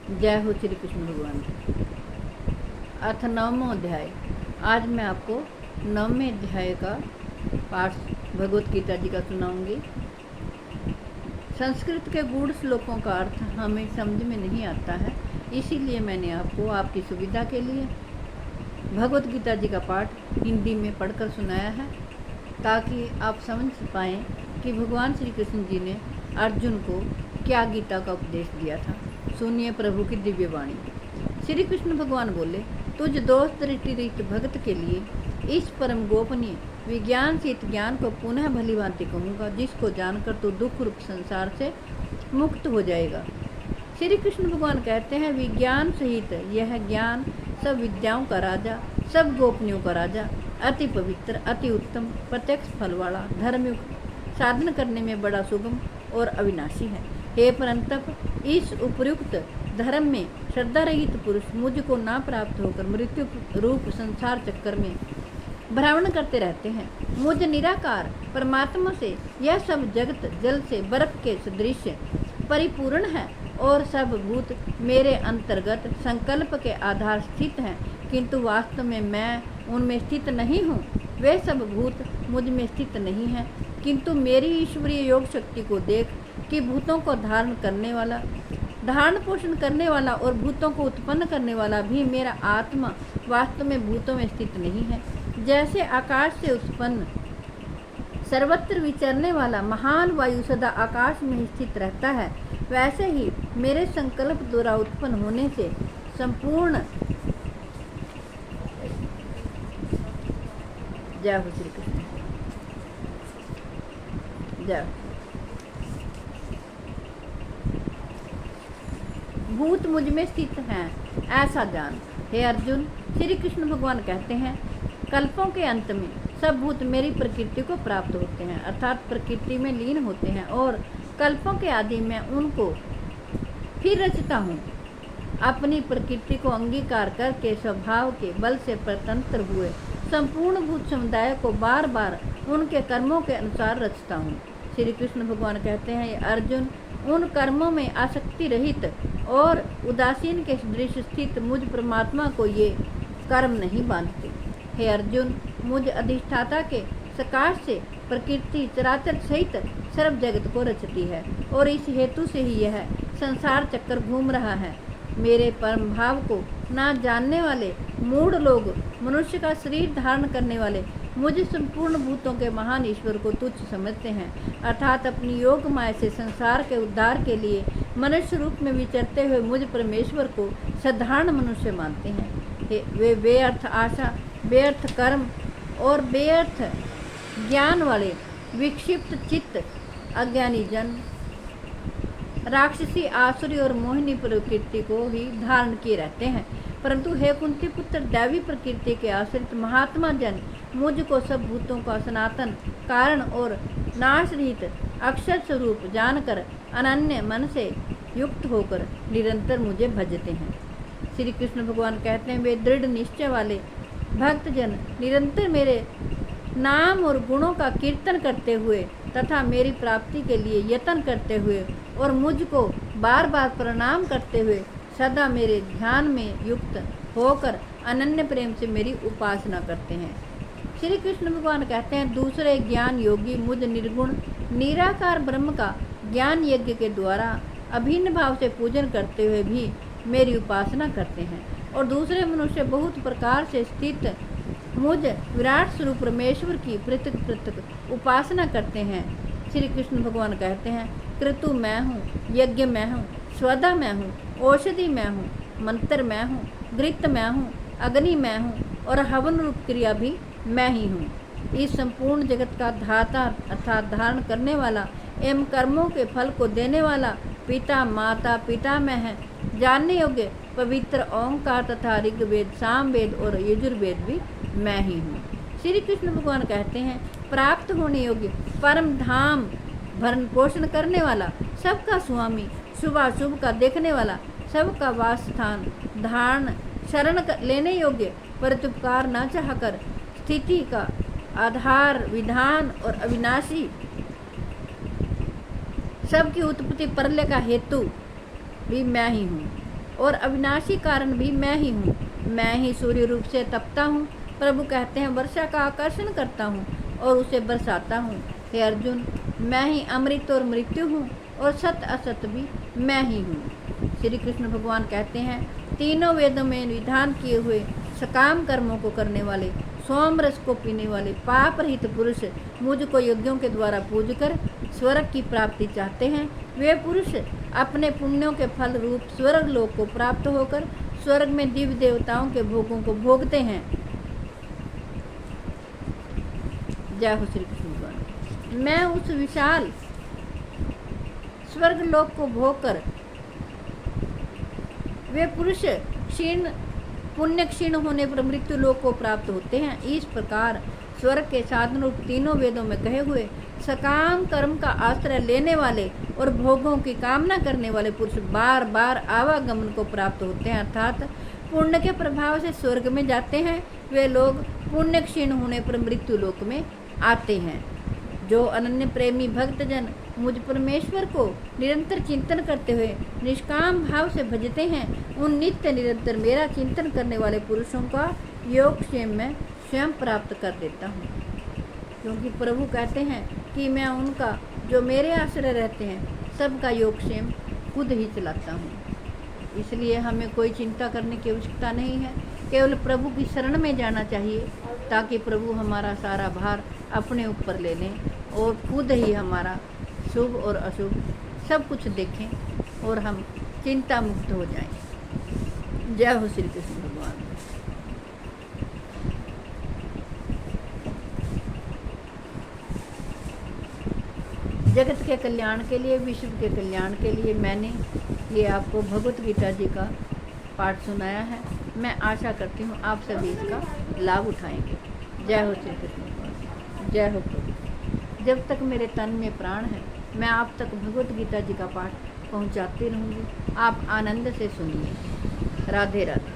जय हो श्री कृष्ण भगवान की। अथ 9वां अध्याय। आज मैं आपको 9वें अध्याय का पाठ भगवत गीता जी का सुनाऊंगी। संस्कृत के गूढ़ श्लोकों का अर्थ हमें समझ में नहीं आता है, इसीलिए मैंने आपको आपकी सुविधा के लिए भगवत गीता जी का पाठ हिंदी में पढ़कर सुनाया है, ताकि आप समझ पाएँ कि भगवान श्री कृष्ण जी ने अर्जुन को क्या गीता का उपदेश दिया था। सुनिए प्रभु की दिव्य वाणी। श्री कृष्ण भगवान बोले, तुझ दोष दृष्टि रहित भक्त के लिए इस परम गोपनीय विज्ञान सहित ज्ञान को पुनः भली भांति कहूँगा, जिसको जानकर तू दुख रूप संसार से मुक्त हो जाएगा। श्री कृष्ण भगवान कहते हैं, विज्ञान सहित यह ज्ञान सब विद्याओं का राजा, सब गोपनीयों का राजा, अति पवित्र, अति उत्तम, प्रत्यक्ष फल वाला, धर्मयुक्त, साधन करने में बड़ा सुगम और अविनाशी है। हे परंतप, इस उपयुक्त धर्म में श्रद्धा रहित पुरुष मुझको ना प्राप्त होकर मृत्यु रूप संसार चक्कर में भ्रमण करते रहते हैं। मुझ निराकार परमात्मा से यह सब जगत जल से बर्फ के सदृश परिपूर्ण है और सब भूत मेरे अंतर्गत संकल्प के आधार स्थित हैं, किंतु वास्तव में मैं उनमें स्थित नहीं हूँ। वे सब भूत मुझ में स्थित नहीं हैं, किंतु मेरी ईश्वरीय योग शक्ति को देख कि भूतों को धारण पोषण करने वाला और भूतों को उत्पन्न करने वाला भी मेरा आत्मा वास्तव में भूतों में स्थित नहीं है। जैसे आकाश से उत्पन्न सर्वत्र विचरने वाला महान वायु सदा आकाश में स्थित रहता है, वैसे ही मेरे संकल्प द्वारा उत्पन्न होने से संपूर्ण जय हो श्री कृष्ण जय भूत मुझ में स्थित हैं, ऐसा जान। हे अर्जुन, श्री कृष्ण भगवान कहते हैं, कल्पों के अंत में सब भूत मेरी प्रकृति को प्राप्त होते हैं, अर्थात प्रकृति में लीन होते हैं, और कल्पों के आदि में उनको फिर रचता हूँ। अपनी प्रकृति को अंगीकार करके स्वभाव के बल से स्वतंत्र हुए संपूर्ण भूत समुदाय को बार बार उनके कर्मों के अनुसार रचता हूँ। श्री कृष्ण भगवान कहते हैं, अर्जुन, उन कर्मों में आसक्ति रहित और उदासीन के दृश्य स्थित मुझ परमात्मा को ये कर्म नहीं बांधते। हे अर्जुन, मुझ अधिष्ठाता के सकाश से प्रकृति चराचर सहित सर्व जगत को रचती है, और इस हेतु से ही यह संसार चक्कर घूम रहा है। मेरे परम भाव को ना जानने वाले मूढ़ लोग मनुष्य का शरीर धारण करने वाले मुझ संपूर्ण भूतों के महान ईश्वर को तुच्छ समझते हैं, अर्थात अपनी योग माया से संसार के उद्धार के लिए मनुष्य रूप में विचरते हुए मुझ परमेश्वर को साधारण मनुष्य मानते हैं। वे बेअर्थ आशा, बेअर्थ कर्म और बेअर्थ ज्ञान वाले विक्षिप्त चित्त अज्ञानी जन राक्षसी, आसुरी और मोहिनी प्रकृति को ही धारण किए रहते हैं। परंतु हे कुंती पुत्र, दैवी प्रकृति के आश्रित महात्मा जन मुझको सब भूतों का सनातन कारण और नाश रहित अक्षर स्वरूप जानकर अनन्य मन से युक्त होकर निरंतर मुझे भजते हैं। श्री कृष्ण भगवान कहते हैं, वे दृढ़ निश्चय वाले भक्तजन निरंतर मेरे नाम और गुणों का कीर्तन करते हुए तथा मेरी प्राप्ति के लिए यत्न करते हुए और मुझको बार बार प्रणाम करते हुए सदा मेरे ध्यान में युक्त होकर अनन्य प्रेम से मेरी उपासना करते हैं। श्री कृष्ण भगवान कहते हैं, दूसरे ज्ञान योगी मुझ निर्गुण निराकार ब्रह्म का ज्ञान यज्ञ के द्वारा अभिन्न भाव से पूजन करते हुए भी मेरी उपासना करते हैं, और दूसरे मनुष्य बहुत प्रकार से स्थित मुझ विराट स्वरूप परमेश्वर की पृथक पृथक उपासना करते हैं। श्री कृष्ण भगवान कहते हैं, क्रतु मैं हूँ, यज्ञ मैं हूँ, स्वदा मैं हूँ, औषधि मैं हूँ, मंत्र मैं हूँ, घृत मैं हूँ, अग्नि मैं हूँ, और हवन रूप क्रिया भी मैं ही हूँ। इस संपूर्ण जगत का धाता अर्थात धारण करने वाला एवं कर्मों के फल को देने वाला पिता माता पिता मैं है, जानने योग्य पवित्र ओंकार तथा ऋग्वेद, सामवेद और यजुर्वेद भी मैं ही हूँ। श्री कृष्ण भगवान कहते हैं, प्राप्त होने योग्य परम धाम भरण पोषण करने वाला, सबका स्वामी, शुभाशुभ का देखने वाला, सबका वास स्थान, धारण शरण लेने योग्य, प्रत्युपकार न चाहकर स्थिति का आधार, विधान और अविनाशी, सबकी उत्पत्ति प्रलय का हेतु भी मैं ही हूँ। और अविनाशी कारण भी मैं ही हूँ। मैं ही सूर्य रूप से तपता हूँ। प्रभु कहते हैं, वर्षा का आकर्षण करता हूँ और उसे बरसाता हूँ। हे अर्जुन, मैं ही अमृत और मृत्यु हूँ और सत्य असत्य भी मैं ही हूँ। श्री कृष्ण भगवान कहते हैं, तीनों वेदों में विधान किए हुए सकाम कर्मों को करने वाले, सोम रस को पीने वाले, पाप रहित पुरुष मुझको यज्ञों के द्वारा पूज कर स्वर्ग की प्राप्ति चाहते हैं। वे पुरुष अपने पुण्यों के फल रूप स्वर्ग लोक को प्राप्त होकर स्वर्ग में दिव्य देवताओं के भोगों को भोगते हैं। जय हो श्री कृष्ण भगवान। मैं उस विशाल स्वर्ग लोक को भोगकर वे पुरुष क्षीण पुण्य क्षीण होने पर मृत्यु लोक को प्राप्त होते हैं। इस प्रकार स्वर्ग के साधन रूप तीनों वेदों में कहे हुए सकाम कर्म का आश्रय लेने वाले और भोगों की कामना करने वाले पुरुष बार बार आवागमन को प्राप्त होते हैं, अर्थात पुण्य के प्रभाव से स्वर्ग में जाते हैं। वे लोग पुण्य क्षीण होने पर मृत्यु लोक में आते हैं। जो अनन्य प्रेमी भक्तजन मुझ परमेश्वर को निरंतर चिंतन करते हुए निष्काम भाव से भजते हैं, उन नित्य निरंतर मेरा चिंतन करने वाले पुरुषों का योगक्षेम में स्वयं प्राप्त कर देता हूँ। क्योंकि प्रभु कहते हैं कि मैं उनका जो मेरे आश्रय रहते हैं सबका योगक्षेम खुद ही चलाता हूँ। इसलिए हमें कोई चिंता करने की आवश्यकता नहीं है, केवल प्रभु की शरण में जाना चाहिए ताकि प्रभु हमारा सारा भार अपने ऊपर ले लें और खुद ही हमारा शुभ और अशुभ सब कुछ देखें और हम चिंता मुक्त हो जाएं। जय हो श्री कृष्ण भगवान। जगत के कल्याण के लिए, विश्व के कल्याण के लिए मैंने ये आपको भगवत गीता जी का पाठ सुनाया है। मैं आशा करती हूँ आप सभी इसका लाभ उठाएंगे। जय हो श्री कृष्ण भगवान। जय हो प्रभु। जब तक मेरे तन में प्राण है मैं आप तक भगवत गीता जी का पाठ पहुँचाती रहूँगी। आप आनंद से सुनिए। राधे राधे।